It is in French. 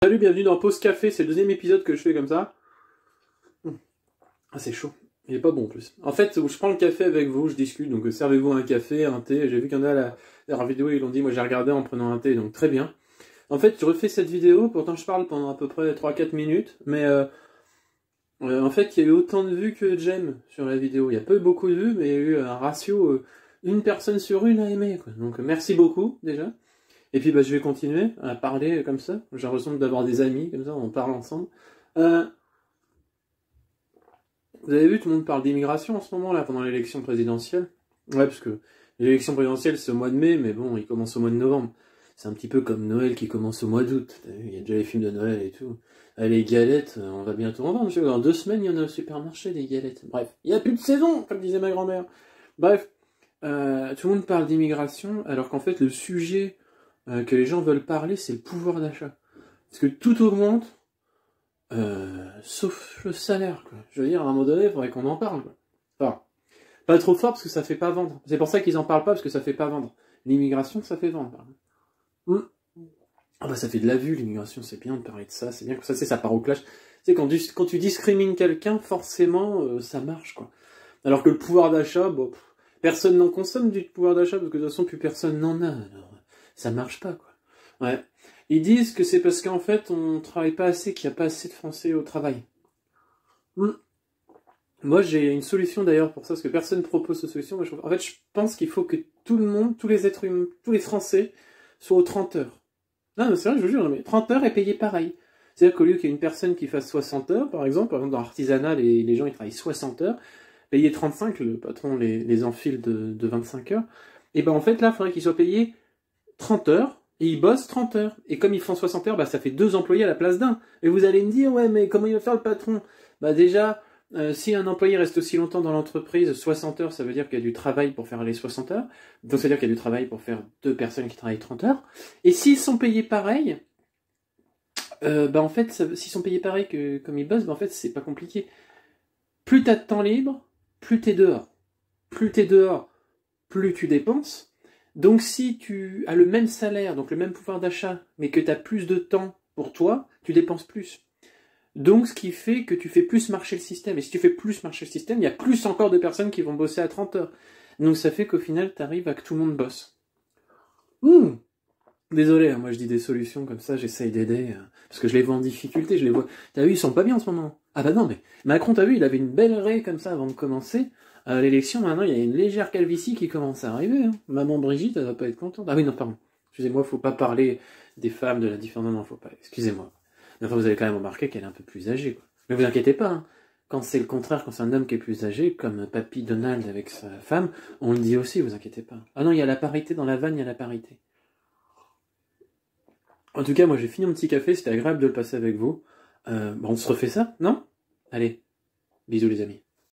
Salut, bienvenue dans Pause Café, c'est le deuxième épisode que je fais comme ça. Ah, c'est chaud, il est pas bon en plus. En fait, je prends le café avec vous, je discute, donc servez-vous un café, un thé. J'ai vu qu'il y en a la dernière vidéo, ils l'ont dit, moi j'ai regardé en prenant un thé, donc très bien. En fait, je refais cette vidéo, pourtant je parle pendant à peu près 3-4 minutes, mais en fait, il y a eu autant de vues que j'aime sur la vidéo. Il n'y a pas eu beaucoup de vues, mais il y a eu un ratio, une personne sur une a aimé, quoi. Donc merci beaucoup déjà. Et puis bah, je vais continuer à parler comme ça. J'ai l'impression d'avoir des amis, comme ça, on parle ensemble. Euh, Vous avez vu, tout le monde parle d'immigration en ce moment, là, pendant l'élection présidentielle. Ouais, parce que l'élection présidentielle, c'est au mois de mai, mais bon, il commence au mois de novembre. C'est un petit peu comme Noël qui commence au mois d'août. Il y a déjà les films de Noël et tout. Ah, les galettes, on va bientôt en vendre. Dans 2 semaines, il y en a au supermarché, des galettes. Bref, il n'y a plus de saison, comme disait ma grand-mère. Bref, tout le monde parle d'immigration, alors qu'en fait, le sujet que les gens veulent parler, c'est le pouvoir d'achat. Parce que tout augmente, sauf le salaire, quoi. Je veux dire, à un moment donné, il faudrait qu'on en parle, quoi. Enfin, pas trop fort parce que ça fait pas vendre. C'est pour ça qu'ils en parlent pas, parce que ça fait pas vendre. L'immigration, ça fait vendre. Ah bah ça fait de la vue, l'immigration, c'est bien de parler de ça, c'est bien que ça, ça part au clash. Tu sais, quand tu discrimines quelqu'un, forcément, ça marche, quoi. Alors que le pouvoir d'achat, bon, personne n'en consomme du pouvoir d'achat, parce que de toute façon, plus personne n'en a, alors ça marche pas, quoi. Ouais. Ils disent que c'est parce qu'en fait, on travaille pas assez, qu'il n'y a pas assez de Français au travail. Moi, j'ai une solution d'ailleurs pour ça, parce que personne ne propose de solution. En fait, je pense qu'il faut que tout le monde, tous les êtres humains, tous les Français, soient aux 30 heures. Non, mais c'est vrai, je vous jure, mais 30 heures est payé pareil. C'est-à-dire qu'au lieu qu'il y ait une personne qui fasse 60 heures, par exemple dans l'artisanat, les gens ils travaillent 60 heures, payés 35, le patron les enfile de 25 heures, et ben en fait là, il faudrait qu'ils soient payés 30 heures, et ils bossent 30 heures. Et comme ils font 60 heures, bah ça fait 2 employés à la place d'un. Et vous allez me dire, ouais, mais comment il va faire le patron? Bah déjà, si un employé reste aussi longtemps dans l'entreprise, 60 heures, ça veut dire qu'il y a du travail pour faire les 60 heures. Donc ça veut dire qu'il y a du travail pour faire 2 personnes qui travaillent 30 heures. Et s'ils sont payés pareil, bah en fait, s'ils sont payés pareil que comme ils bossent, bah en fait, c'est pas compliqué. Plus t'as de temps libre, plus t'es dehors. Plus t'es dehors, plus tu dépenses. Donc si tu as le même salaire, donc le même pouvoir d'achat, mais que tu as plus de temps pour toi, tu dépenses plus. Donc ce qui fait que tu fais plus marcher le système. Et si tu fais plus marcher le système, il y a plus encore de personnes qui vont bosser à 30 heures. Donc ça fait qu'au final, tu arrives à que tout le monde bosse. Désolé, hein, moi je dis des solutions comme ça, j'essaye d'aider, parce que je les vois en difficulté, je les vois... T'as vu, ils sont pas bien en ce moment. Ah bah non, mais Macron, t'as vu, il avait une belle raie comme ça avant de commencer. L'élection, maintenant, il y a une légère calvitie qui commence à arriver. Hein. Maman Brigitte, elle va pas être contente. Ah oui, non, pardon. Excusez-moi, faut pas parler des femmes, de la différence. Non, faut pas. Excusez-moi. Mais enfin, vous avez quand même remarqué qu'elle est un peu plus âgée, quoi. Mais vous inquiétez pas, hein. Quand c'est le contraire, quand c'est un homme qui est plus âgé, comme Papy Donald avec sa femme, on le dit aussi, vous inquiétez pas. Ah non, il y a la parité, dans la vanne, il y a la parité. En tout cas, moi j'ai fini mon petit café, c'était agréable de le passer avec vous. On se refait ça, non? Allez, bisous les amis.